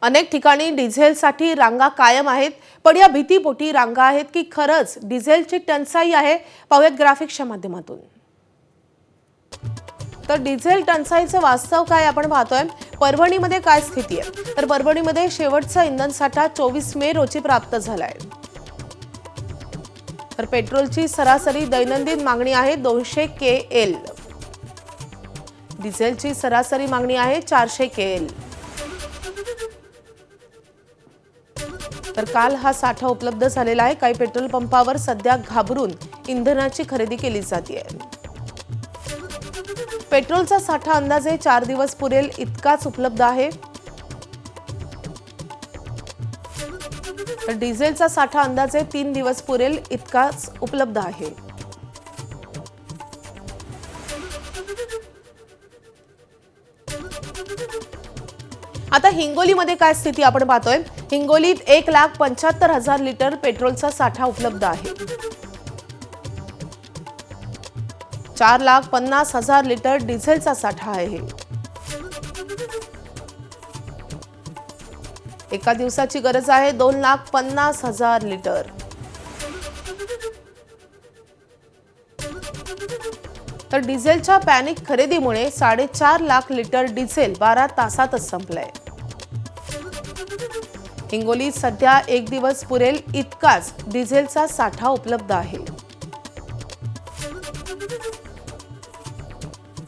अनेक ठिकाणी डिझेलसाठी रांगा कायम आहेत, पण या भीतीपोटी रांगा आहेत की खरंच डिझेलची टंचाई आहे? पाहूयात ग्राफिक्सच्या माध्यमातून. तर डिझेल टंचाईचं वास्तव काय आपण पाहतोय. परभणीमध्ये काय स्थिती आहे? तर परभणीमध्ये शेवटचा इंधन साठा 24 मे रोजी प्राप्त झालाय. तर पेट्रोलची सरासरी दैनंदिन मागणी आहे 200 KL. डिझेलची सरासरी मागणी आहे 400 KL. तर काल हा साठा उपलब्ध झालेला आहे. काही पेट्रोल पंपावर सध्या घाबरून इंधनाची खरेदी केली जाते. पेट्रोलचा साठा अंदाजे 4 दिवस पुरेल इतकाच उपलब्ध आहे. तर डिझेलचा साठा अंदाजे 3 दिवस पुरेल इतकाच उपलब्ध आहे. आता हिंगोलीमध्ये काय स्थिती आपण पाहतोय. हिंगोलीत 1,75,000 लिटर पेट्रोलचा साठा उपलब्ध आहे. 4,50,000 लिटर डिझेलचा साठा आहे. एका दिवसाची गरज आहे 2,50,000 लिटर. तर डिझेलच्या पॅनिक खरेदीमुळे 4.5 लाख लिटर डिझेल 12 तासातच संपलंय. हिंगोलीत सध्या 1 दिवस पुरेल इतकाच डिझेलचा साठा उपलब्ध आहे.